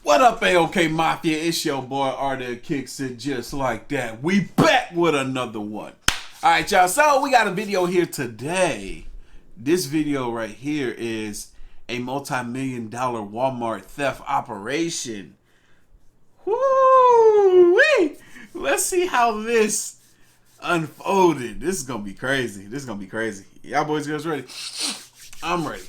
What up, AOK Mafia? It's your boy Artofkickz, and just like that, we back with another one. Alright, y'all, so we got a video here today. This video right here is a multi-million-dollar Walmart theft operation. Woo-wee! Let's see how this unfolded. This is gonna be crazy. Y'all boys, girls ready? I'm ready.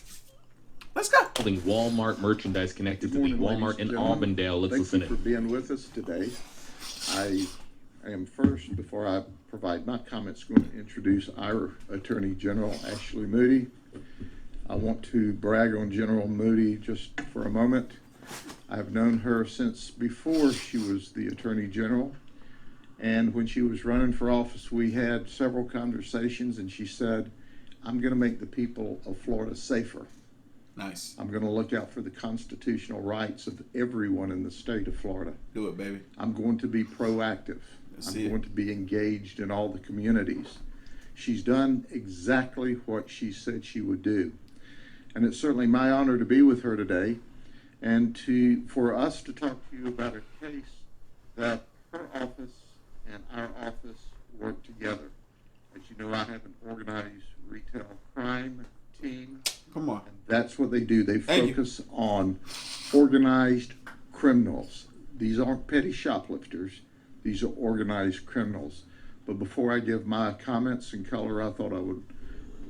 Let's go. Walmart merchandise connected to the Walmart in Auburndale. Let's listen in. Thank you for being with us today. I am first, before I provide my comments, going to introduce our Attorney General, Ashley Moody. I want to brag on General Moody just for a moment. I've known her since before she was the Attorney General. And when she was running for office, we had several conversations, and she said, I'm going to make the people of Florida safer. Nice. I'm going to look out for the constitutional rights of everyone in the state of Florida. Do it, baby. I'm going to be proactive. I'm going to be engaged in all the communities. She's done exactly what she said she would do. And it's certainly my honor to be with her today and for us to talk to you about a case that her office and our office work together. As you know, I have an organized retail crime team. Come on. And that's what they do. They focus on organized criminals. These aren't petty shoplifters. These are organized criminals. But before I give my comments and color, I thought I would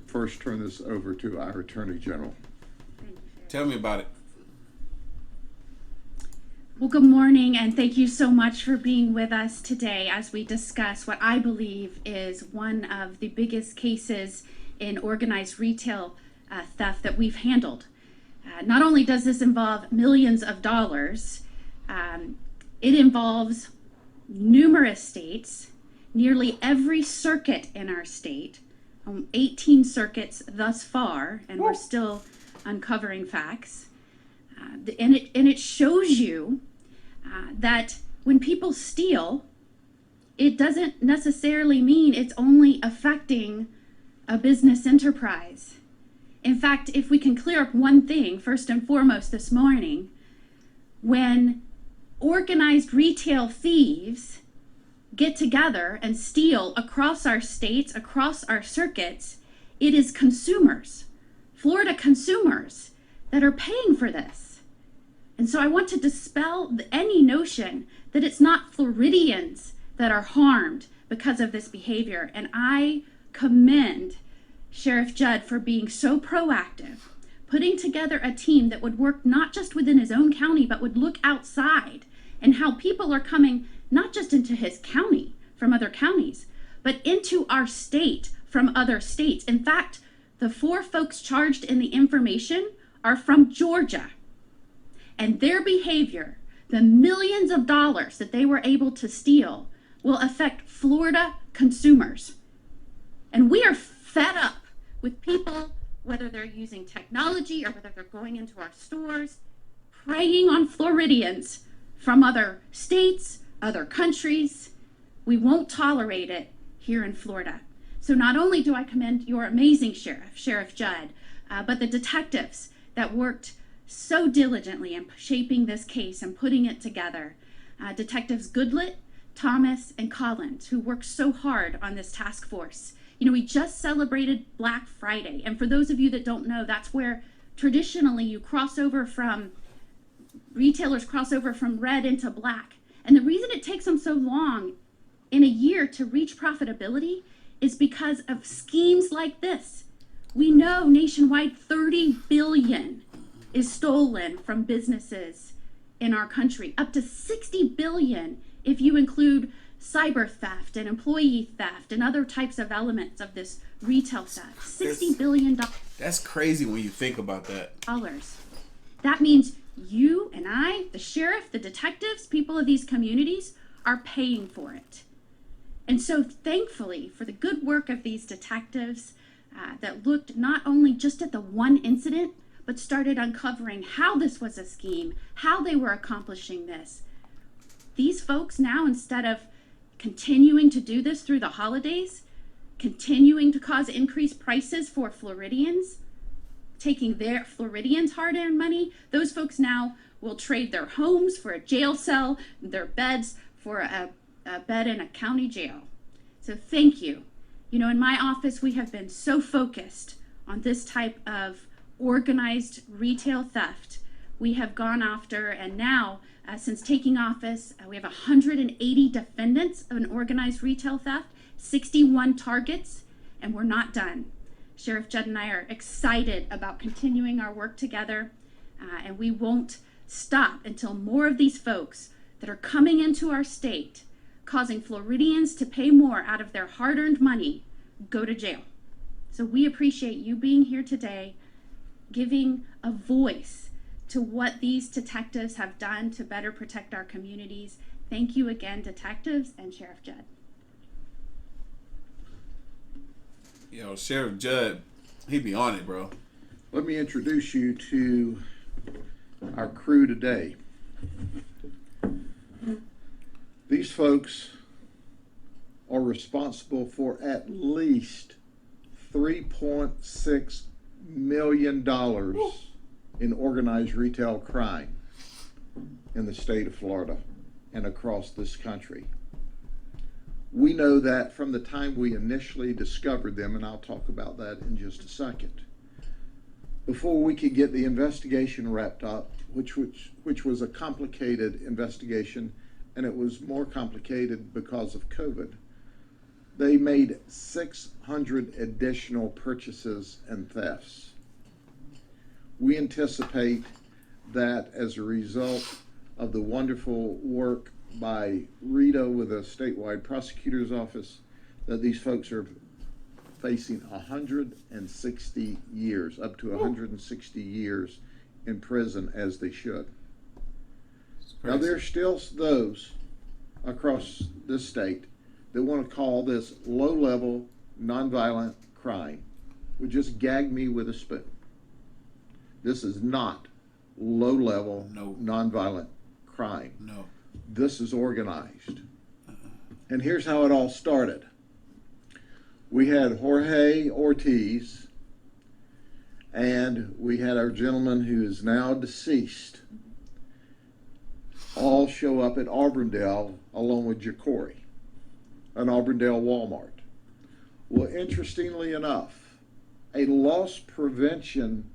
first turn this over to our Attorney General. Tell me about it. Well, good morning, and thank you so much for being with us today as we discuss what I believe is one of the biggest cases in organized retail theft that we've handled. Not only does this involve millions of dollars, it involves numerous states, nearly every circuit in our state, 18 circuits thus far, and we're still uncovering facts. And it shows you that when people steal, it doesn't necessarily mean it's only affecting a business enterprise. In fact, if we can clear up one thing, first and foremost this morning, when organized retail thieves get together and steal across our states, across our circuits, it is consumers, Florida consumers, that are paying for this. And so I want to dispel any notion that it's not Floridians that are harmed because of this behavior. And I commend Sheriff Judd for being so proactive, putting together a team that would work not just within his own county, but would look outside and how people are coming not just into his county from other counties, but into our state from other states. In fact, the 4 folks charged in the information are from Georgia. And their behavior, the millions of dollars that they were able to steal, will affect Florida consumers. And we are fed up with people, whether they're using technology or whether they're going into our stores, preying on Floridians from other states, other countries. We won't tolerate it here in Florida. So not only do I commend your amazing sheriff, Sheriff Judd, but the detectives that worked so diligently in shaping this case and putting it together. Detectives Goodlet, Thomas, and Collins, who worked so hard on this task force. You know, we just celebrated Black Friday. And for those of you that don't know, that's where traditionally you retailers cross over from red into black. And the reason it takes them so long in a year to reach profitability is because of schemes like this. We know nationwide 30 billion is stolen from businesses in our country, up to 60 billion if you include cyber theft and employee theft and other types of elements of this retail theft. $60 billion. That's crazy when you think about that. That means you and I, the sheriff, the detectives, people of these communities are paying for it. And so thankfully for the good work of these detectives that looked not only just at the one incident, but started uncovering how this was a scheme, how they were accomplishing this. These folks now, instead of continuing to do this through the holidays, continuing to cause increased prices for Floridians, taking their Floridians' hard-earned money, those folks now will trade their homes for a jail cell, their beds for a bed in a county jail. So thank you. You know, in my office, we have been so focused on this type of organized retail theft. We have gone after, and now, since taking office, we have 180 defendants of an organized retail theft, 61 targets, and we're not done. Sheriff Judd and I are excited about continuing our work together, and we won't stop until more of these folks that are coming into our state, causing Floridians to pay more out of their hard-earned money, go to jail. So we appreciate you being here today, giving a voice to what these detectives have done to better protect our communities. Thank you again, detectives and Sheriff Judd. Yo, Sheriff Judd, he be on it, bro. Let me introduce you to our crew today. These folks are responsible for at least $3.6 million in organized retail crime in the state of Florida and across this country. We know that from the time we initially discovered them, and I'll talk about that in just a second. Before we could get the investigation wrapped up, which was a complicated investigation, and it was more complicated because of COVID, they made 600 additional purchases and thefts. We anticipate that as a result of the wonderful work by Rita with the statewide prosecutor's office, that these folks are facing 160 years, up to 160 years in prison, as they should. Now, there's still those across this state that want to call this low-level, nonviolent crime, would just gag me with a spoon. This is not low-level, nonviolent crime. No. This is organized. And here's how it all started. We had Jorge Ortiz, and we had our gentleman who is now deceased, all show up at Auburndale along with Jacory, an Auburndale Walmart. Well, interestingly enough, a loss prevention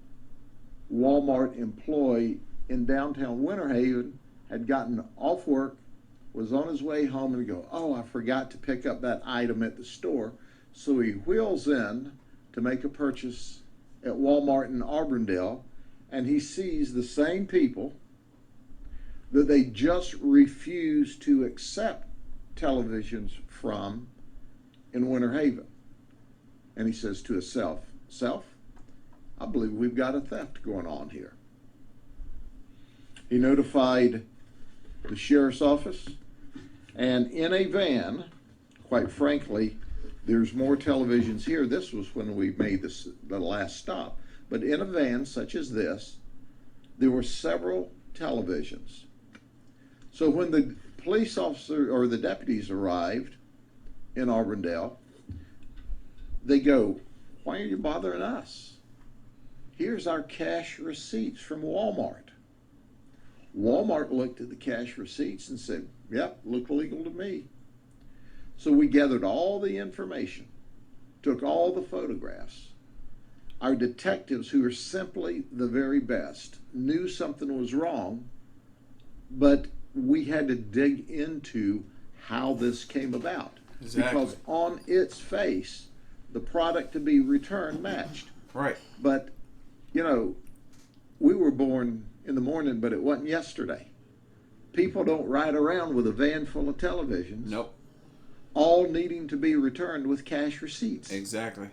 Walmart employee in downtown Winter Haven had gotten off work, was on his way home, and go, oh, I forgot to pick up that item at the store. So he wheels in to make a purchase at Walmart in Auburndale, and he sees the same people that they just refused to accept televisions from in Winter Haven. And he says to himself, I believe we've got a theft going on here. He notified the sheriff's office, and in a van, quite frankly, there's more televisions here. This was when we made the last stop. But in a van such as this, there were several televisions. So when the police officer or the deputies arrived in Auburndale, they go, why are you bothering us? Here's our cash receipts from Walmart. Walmart looked at the cash receipts and said, yep, look legal to me. So we gathered all the information, took all the photographs. Our detectives, who are simply the very best, knew something was wrong, but we had to dig into how this came about. Exactly. Because on its face, the product to be returned matched. Right. But, you know, we were born in the morning, but it wasn't yesterday. People don't ride around with a van full of televisions. Nope. All needing to be returned with cash receipts. Exactly.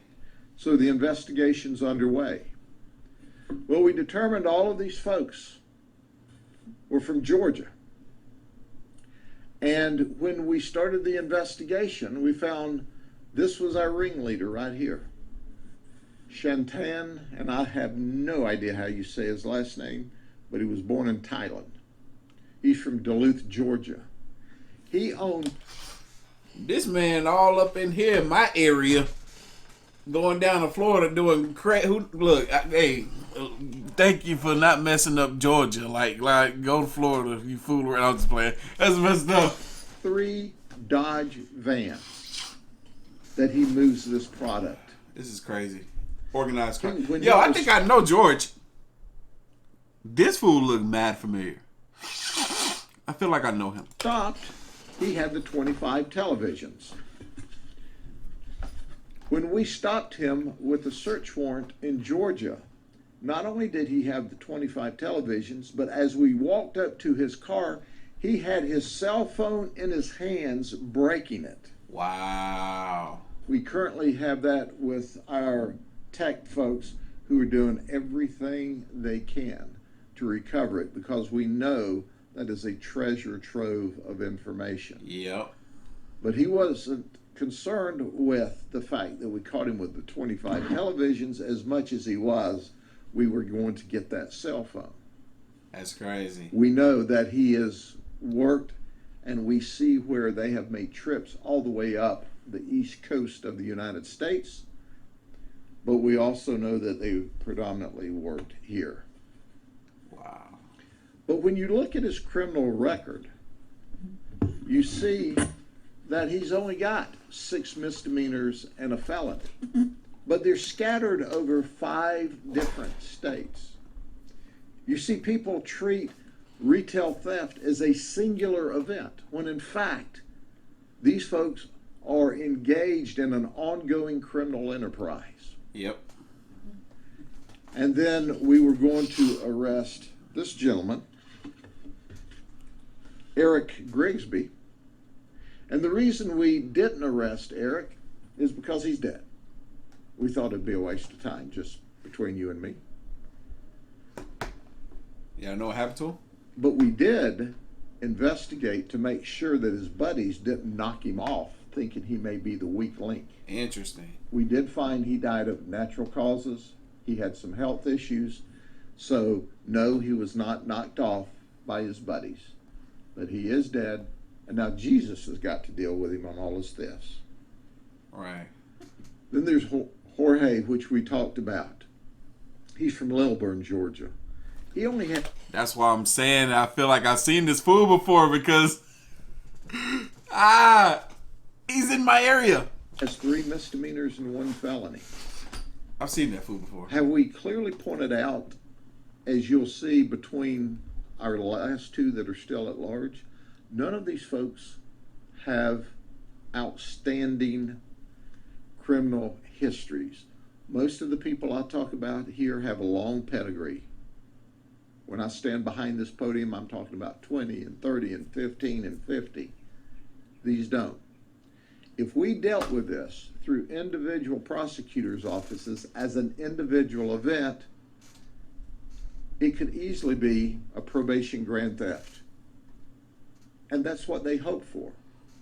So the investigation's underway. Well, we determined all of these folks were from Georgia. And when we started the investigation, we found this was our ringleader right here. Shantan, and I have no idea how you say his last name, but he was born in Thailand. He's from Duluth, Georgia. He owned... This man all up in here in my area. going down to Florida doing hey, thank you for not messing up Georgia. Like go to Florida, you fool around. I'm just playing. That's messed up. 3 Dodge vans that he moves this product. This is crazy. Organized crime. When Yo, he I was- think I know George. This fool look mad familiar. I feel like I know him. Stopped, he had the 25 televisions. When we stopped him with a search warrant in Georgia, not only did he have the 25 televisions, but as we walked up to his car, he had his cell phone in his hands breaking it. Wow. We currently have that with our tech folks who are doing everything they can to recover it because we know that is a treasure trove of information. Yep. But he wasn't concerned with the fact that we caught him with the 25 televisions as much as he was we were going to get that cell phone. That's crazy. We know that he has worked, and we see where they have made trips all the way up the east coast of the United States, but we also know that they predominantly worked here. Wow. But when you look at his criminal record, you see that he's only got 6 misdemeanors and a felony, but they're scattered over 5 different states. You see people treat retail theft as a singular event, when in fact, these folks are engaged in an ongoing criminal enterprise. Yep. And then we were going to arrest this gentleman, Eric Grigsby. And the reason we didn't arrest Eric is because he's dead. We thought it'd be a waste of time just between you and me. Yeah, I know what happened to him? But we did investigate to make sure that his buddies didn't knock him off, thinking he may be the weak link. Interesting. We did find he died of natural causes. He had some health issues. So, no, he was not knocked off by his buddies. But he is dead. And now Jesus has got to deal with him on all his thefts. Right. Then there's Jorge, which we talked about. He's from Lilburn, Georgia. He only had... That's why I'm saying I feel like I've seen this fool before because he's in my area. has 3 misdemeanors and 1 felony. I've seen that fool before. Have we clearly pointed out, as you'll see between our last 2 that are still at large, none of these folks have outstanding criminal histories. Most of the people I talk about here have a long pedigree. When I stand behind this podium, I'm talking about 20 and 30 and 15 and 50. These don't. If we dealt with this through individual prosecutors' offices as an individual event, it could easily be a probation grand theft. And that's what they hope for.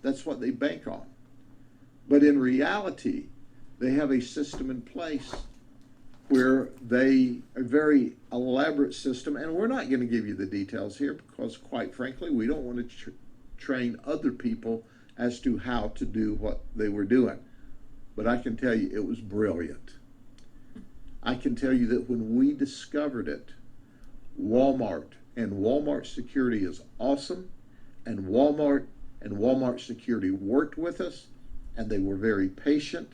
That's what they bank on. But in reality, they have a system in place where a very elaborate system, and we're not going to give you the details here because, quite frankly, we don't want to train other people as to how to do what they were doing. But I can tell you it was brilliant. I can tell you that when we discovered it, Walmart and Walmart security is awesome, and Walmart security worked with us, and they were very patient.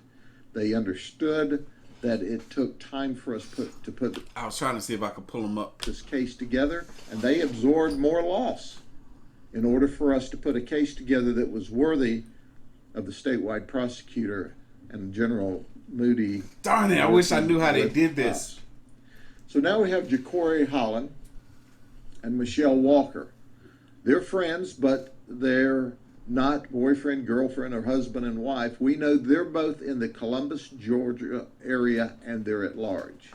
They understood that it took time for us to put I was trying to see if I could pull him up. this case together, and they absorbed more loss in order for us to put a case together that was worthy of the statewide prosecutor and General Moody. Darn it, I wish I knew how they did this. us. So now we have Jacory Holland and Michelle Walker. They're friends, but they're not boyfriend, girlfriend, or husband and wife. We know they're both in the Columbus, Georgia area, and they're at large.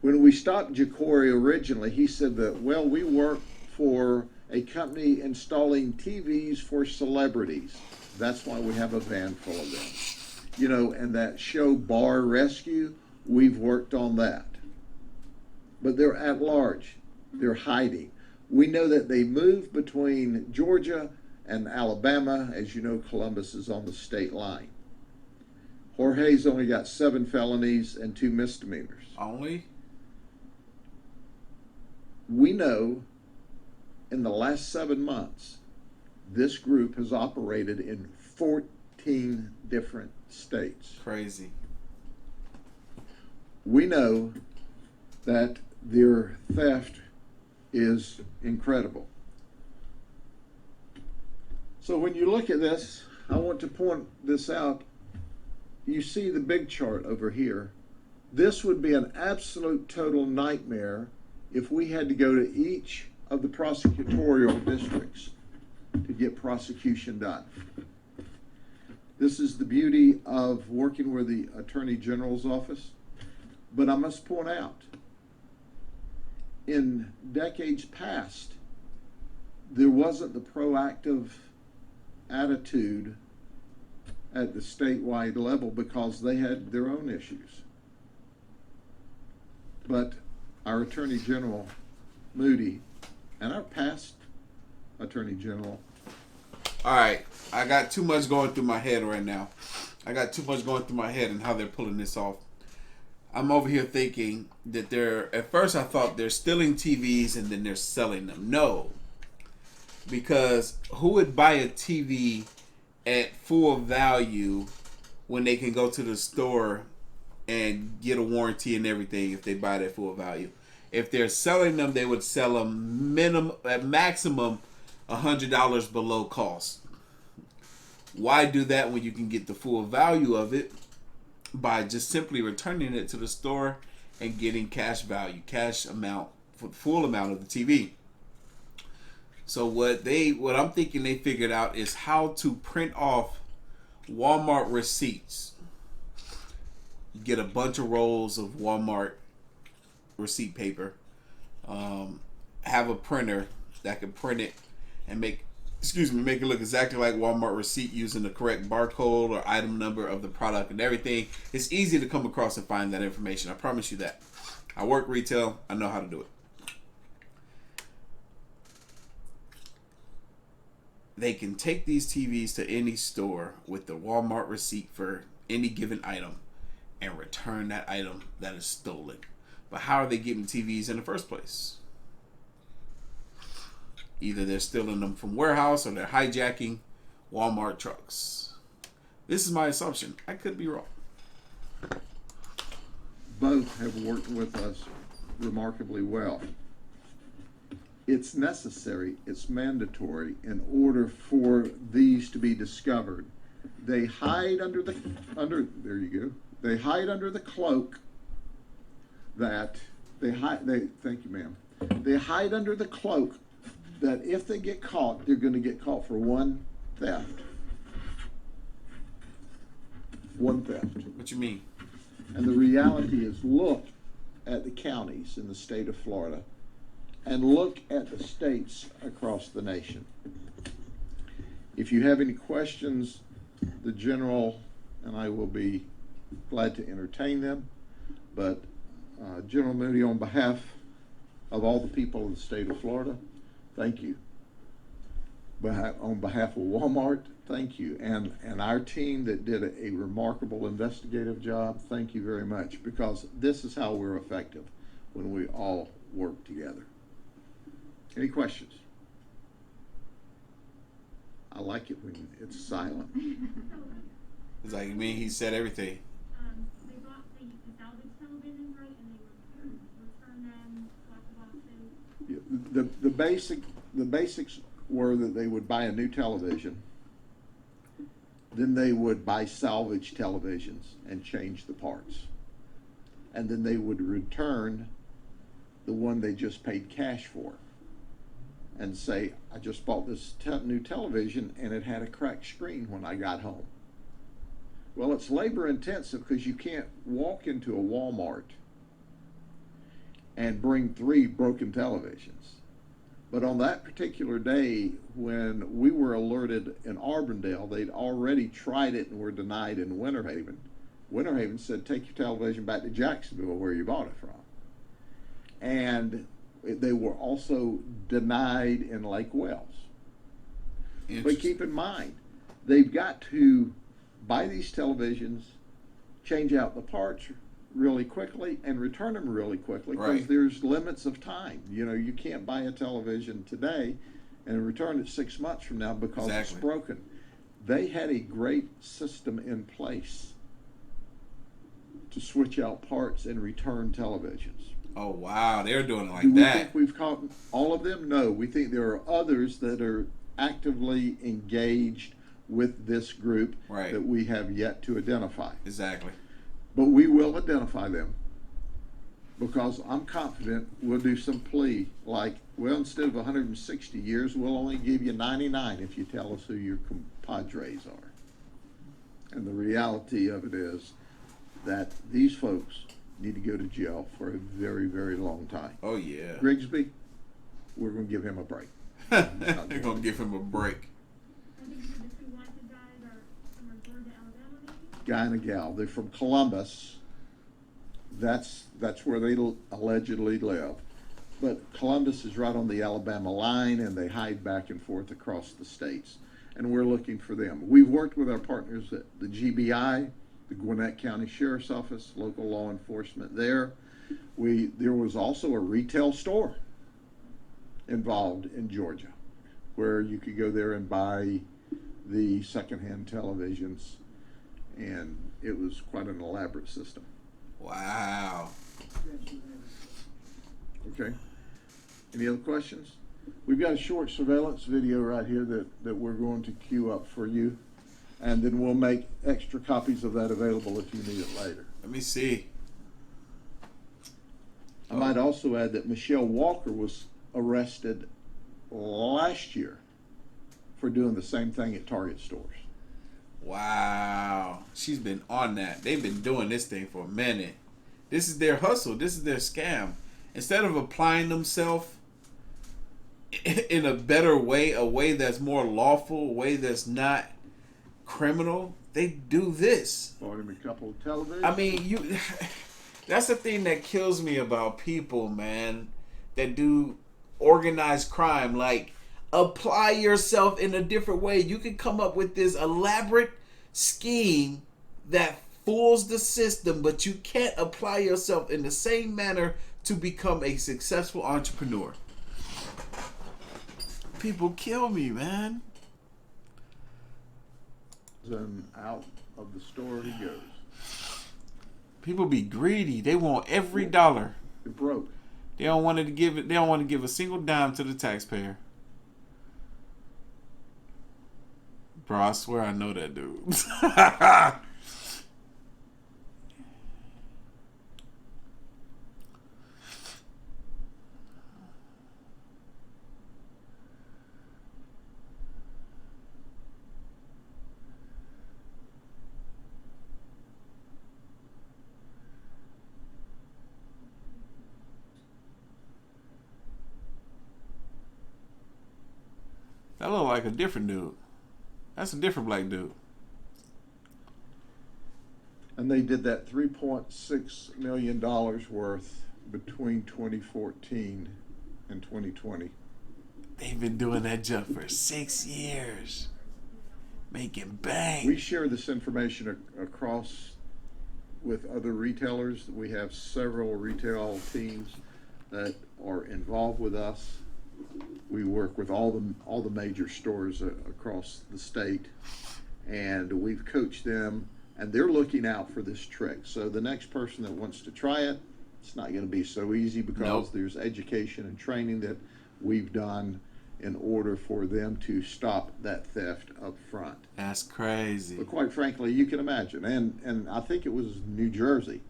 When we stopped Jacory originally, he said that, well, we work for a company installing TVs for celebrities. That's why we have a van full of them. You know, and that show Bar Rescue, we've worked on that. But they're at large. They're hiding. We know that they moved between Georgia and Alabama. As you know, Columbus is on the state line. Jorge's only got 7 felonies and 2 misdemeanors. Only? We know in the last 7 months, this group has operated in 14 different states. Crazy. We know that their theft is incredible. So when you look at this, I want to point this out. You see the big chart over here. This would be an absolute total nightmare if we had to go to each of the prosecutorial districts to get prosecution done. This is the beauty of working with the Attorney General's office. But I must point out, in decades past, there wasn't the proactive attitude at the statewide level because they had their own issues. But our Attorney General, Moody, and our past Attorney General. All right, I got too much going through my head right now. I got too much going through my head and how they're pulling this off. I'm over here thinking that at first I thought they're stealing TVs and then they're selling them. No. Because who would buy a TV at full value when they can go to the store and get a warranty and everything if they buy it at full value? If they're selling them, they would sell them at maximum $100 below cost. Why do that when you can get the full value of it by just simply returning it to the store and getting cash value, cash amount for the full amount of the TV? So what I'm thinking they figured out is how to print off Walmart receipts. You get a bunch of rolls of Walmart receipt paper. Have a printer that can print it and make it look exactly like Walmart receipt using the correct barcode or item number of the product and everything. It's easy to come across and find that information. I promise you that. I work retail. I know how to do it. They can take these TVs to any store with the Walmart receipt for any given item and return that item that is stolen. But how are they getting TVs in the first place? Either they're stealing them from warehouse or they're hijacking Walmart trucks. This is my assumption. I could be wrong. Both have worked with us remarkably well. It's necessary, it's mandatory in order for these to be discovered. They hide under the cloak that thank you, ma'am. They hide under the cloak that if they get caught, they're going to get caught for one theft. One theft. What you mean? And the reality is, look at the counties in the state of Florida and look at the states across the nation. If you have any questions, the General and I will be glad to entertain them. But General Moody, on behalf of all the people of the state of Florida, thank you. On behalf of Walmart, thank you. And our team that did a remarkable investigative job, thank you very much, because this is how we're effective, when we all work together. Any questions? I like it when it's silent. It's like, you mean he said everything. They bought the salvage televisions, right, and they returned them, locked the boxes. The basics were that they would buy a new television, then they would buy salvage televisions and change the parts, and then they would return the one they just paid cash for and say, I just bought this new television and it had a cracked screen when I got home. Well, it's labor intensive because you can't walk into a Walmart and bring 3 broken televisions. But on that particular day, when we were alerted in Auburndale, they'd already tried it and were denied in Winter Haven. Winter Haven said, take your television back to Jacksonville where you bought it from. And they were also denied in Lake Wells. But keep in mind, they've got to buy these televisions, change out the parts really quickly and return them really quickly, because Right. there's limits of time. You know, you can't buy a television today and return it 6 months from now because Exactly. it's broken. They had a great system in place to switch out parts and return televisions. Oh wow, they're doing it like Do we that. think we've caught all of them? No, we think there are others that are actively engaged with this group Right. that we have yet to identify. Exactly. But we will identify them, because I'm confident we'll do some plea like, well, instead of 160 years, we'll only give you 99 if you tell us who your compadres are. And the reality of it is that these folks need to go to jail for a very, very long time. Oh yeah. Grigsby, we're going to give him a break. They're gonna give him a break. I think the two wanted guys are from Georgia, Alabama, maybe? Guy and a gal, they're from Columbus. That's where they allegedly live. But Columbus is right on the Alabama line, and they hide back and forth across the states. And we're looking for them. We've worked with our partners at the GBI, the Gwinnett County Sheriff's Office, local law enforcement there. There was also a retail store involved in Georgia, where you could go there and buy the secondhand televisions, and it was quite an elaborate system. Wow. Okay. Any other questions? We've got a short surveillance video right here that we're going to queue up for you, and then we'll make extra copies of that available if you need it later. Let me see. I might also add that Michelle Walker was arrested last year for doing the same thing at Target stores. Wow. She's been on that. They've been doing this thing for a minute. This is their hustle. This is their scam. Instead of applying themselves in a better way, a way that's more lawful, a way that's not criminal, they do this. Bought him a couple of televisions. I mean, that's the thing that kills me about people, man, that do organized crime. Like, apply yourself in a different way. You can come up with this elaborate scheme that fools the system, but you can't apply yourself in the same manner to become a successful entrepreneur. People kill me, man. And out of the store he goes. People be greedy. They want every dollar. They're broke. They don't want to give it. They don't want to give a single dime to the taxpayer. Bro, I swear I know that dude. That look like a different dude. That's a different black dude. And they did that $3.6 million worth between 2014 and 2020. They've been doing that jump for 6 years. Making bang. We share this information across with other retailers. We have several retail teams that are involved with us. We work with all the major stores across the state, and we've coached them, and they're looking out for this trick. So the next person that wants to try it, it's not going to be so easy, because Nope. there's education and training that we've done in order for them to stop that theft up front. That's crazy. But quite frankly, you can imagine, and I think it was New Jersey.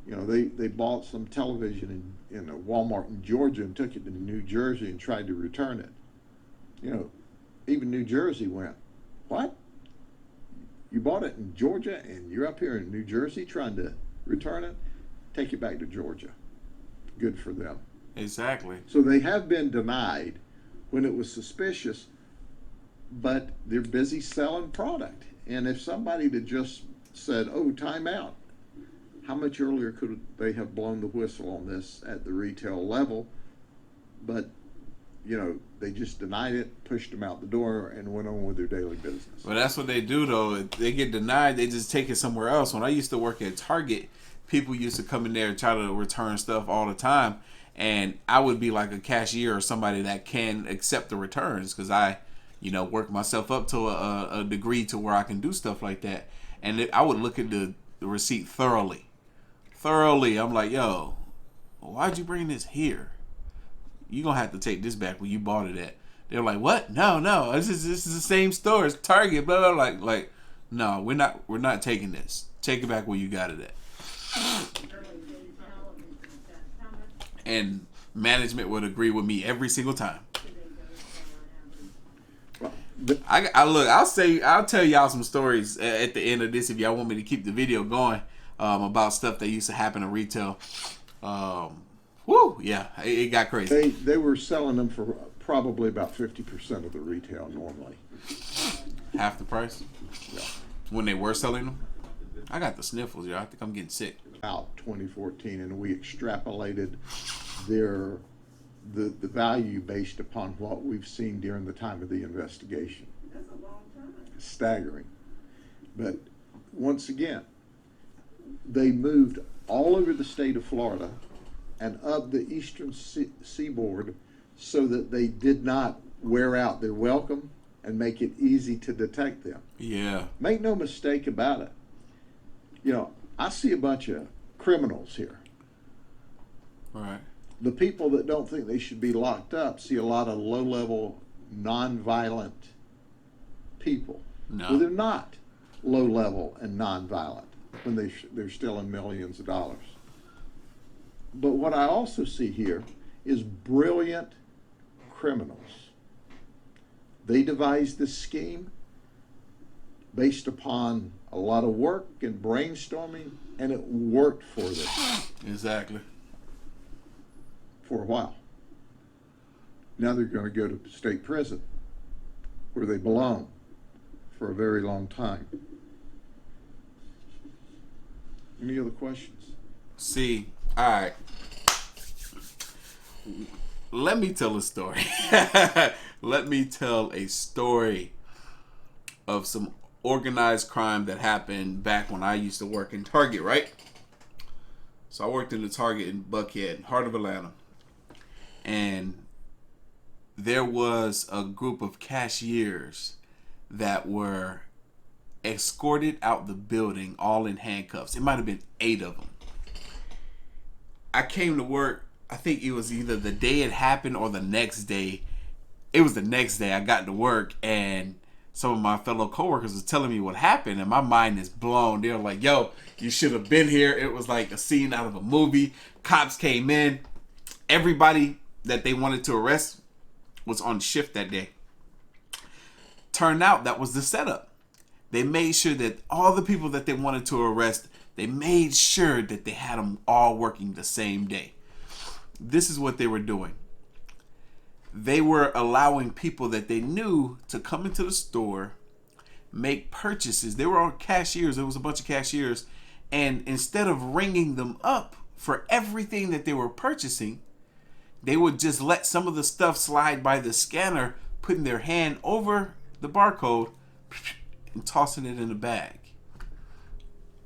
You know, they bought some television in a Walmart in Georgia and took it to New Jersey and tried to return it. You know, even New Jersey went, what? You bought it in Georgia and you're up here in New Jersey trying to return it? Take it back to Georgia. Good for them. Exactly. So they have been denied when it was suspicious, but they're busy selling product. And if somebody had just said, oh, time out, how much earlier could they have blown the whistle on this at the retail level? But, they just denied it, pushed them out the door, and went on with their daily business. Well, that's what they do, though. If they get denied, they just take it somewhere else. When I used to work at Target, people used to come in there and try to return stuff all the time. And I would be like a cashier or somebody that can accept the returns because I, work myself up to a degree to where I can do stuff like that. And I would look at the receipt thoroughly. I'm like, yo, why'd you bring this here? You're going to have to take this back where you bought it at. They're like, what? No. This is the same store. It's Target, blah, blah, blah. Like, no, we're not taking this. Take it back where you got it at. And management would agree with me every single time. I'll tell y'all some stories at the end of this if y'all want me to keep the video going about stuff that used to happen in retail. It got crazy. They were selling them for probably about 50% of the retail normally. Half the price? Yeah. When they were selling them? I got the sniffles, y'all. I think I'm getting sick. About 2014, and we extrapolated the value based upon what we've seen during the time of the investigation. That's a long time. Staggering. But once again, they moved all over the state of Florida and up the eastern seaboard so that they did not wear out their welcome and make it easy to detect them. Yeah. Make no mistake about it. I see a bunch of criminals here. Right. The people that don't think they should be locked up see a lot of low-level, non-violent people. No. Well, they're not low-level and non-violent when they're stealing millions of dollars. But what I also see here is brilliant criminals. They devised this scheme based upon a lot of work and brainstorming, and it worked for them. Exactly. For a while. Now they're going to go to state prison where they belong for a very long time. Any other questions? See, all right. Let me tell a story. Let me tell a story of some organized crime that happened back when I used to work in Target, right? So I worked in the Target in Buckhead, heart of Atlanta. And there was a group of cashiers that were escorted out the building all in handcuffs. It might have been 8 of them. I came to work, I think it was either the day it happened or the next day. It was the next day I got to work, and some of my fellow coworkers was telling me what happened, and my mind is blown. They were like, yo, you should have been here. It was like a scene out of a movie. Cops came in. Everybody that they wanted to arrest was on shift that day. Turned out that was the setup. They made sure that all the people that they wanted to arrest, they made sure that they had them all working the same day. This is what they were doing. They were allowing people that they knew to come into the store, make purchases. They were all cashiers. There was a bunch of cashiers. And instead of ringing them up for everything that they were purchasing, they would just let some of the stuff slide by the scanner, putting their hand over the barcode and tossing it in the bag.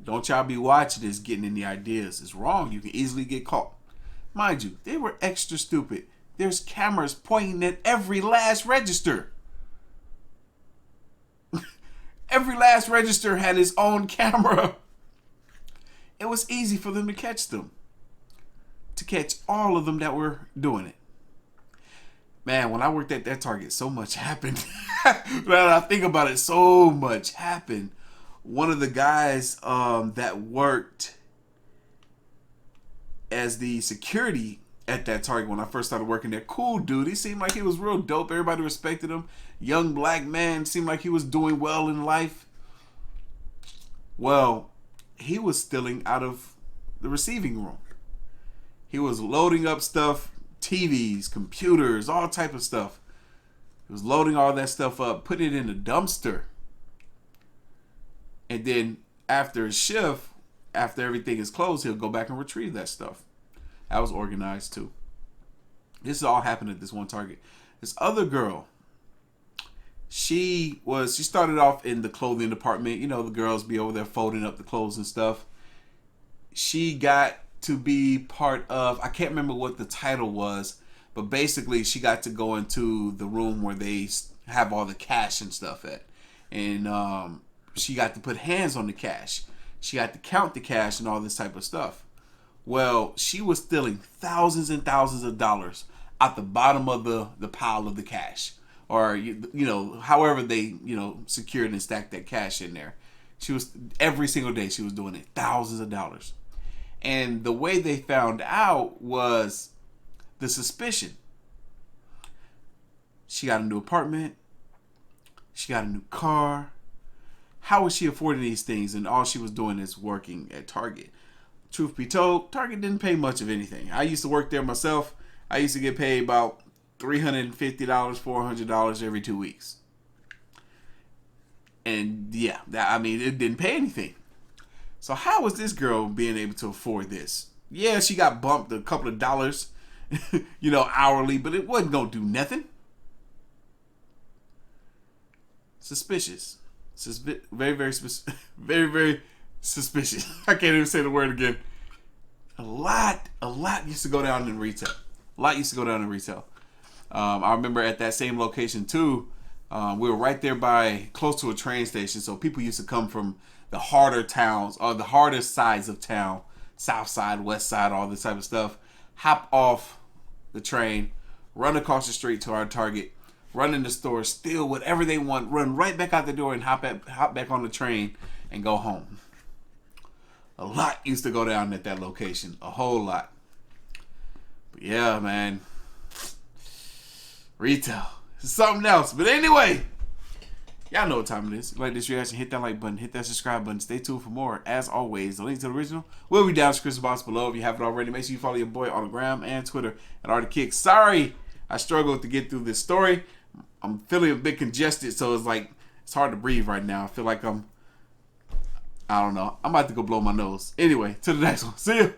Don't y'all be watching this, getting any ideas. It's wrong. You can easily get caught. Mind you, they were extra stupid. There's cameras pointing at every last register. Every last register had its own camera. It was easy for them to catch them. To catch all of them that were doing it. Man, when I worked at that Target, so much happened. When I think about it, so much happened. One of the guys that worked as the security at that Target when I first started working there, cool dude. He seemed like he was real dope. Everybody respected him. Young black man, seemed like he was doing well in life. Well, he was stealing out of the receiving room. He was loading up stuff, TVs, computers, all type of stuff. He was loading all that stuff up, putting it in a dumpster. And then after his shift, after everything is closed, he'll go back and retrieve that stuff. That was organized too. This all happened at this one Target. This other girl, she started off in the clothing department. You know, the girls be over there folding up the clothes and stuff. She got to be part of, I can't remember what the title was, but basically she got to go into the room where they have all the cash and stuff at. And she got to put hands on the cash. She got to count the cash and all this type of stuff. Well, she was stealing thousands and thousands of dollars out the bottom of the pile of the cash. Or, you know, however they, you know, secured and stacked that cash in there. She was, every single day she was doing it, thousands of dollars. And the way they found out was the suspicion. She got a new apartment. She got a new car. How was she affording these things? And all she was doing is working at Target. Truth be told, Target didn't pay much of anything. I used to work there myself. I used to get paid about $350, $400 every 2 weeks. And yeah, I mean, it didn't pay anything. So how was this girl being able to afford this? Yeah, she got bumped a couple of dollars, you know, hourly, but it wasn't going to do nothing. Suspicious. Very, very, very, very suspicious. I can't even say the word again. A lot used to go down in retail. I remember at that same location too, we were right there by, close to a train station. So people used to come from the harder towns or the hardest sides of town, south side, west side, all this type of stuff, hop off the train, run across the street to our Target, run in the store, steal whatever they want, run right back out the door and hop back on the train and go home. A lot used to go down at that location, a whole lot. But yeah, man, retail is something else. But anyway, y'all know what time it is. If you like this reaction, hit that like button, hit that subscribe button. Stay tuned for more. As always, the link to the original will be down in the description box below. If you haven't already, make sure you follow your boy on the gram and Twitter at Artofkickz. Sorry, I struggled to get through this story. I'm feeling a bit congested, so it's hard to breathe right now. I feel like I don't know. I'm about to go blow my nose. Anyway, to the next one. See ya.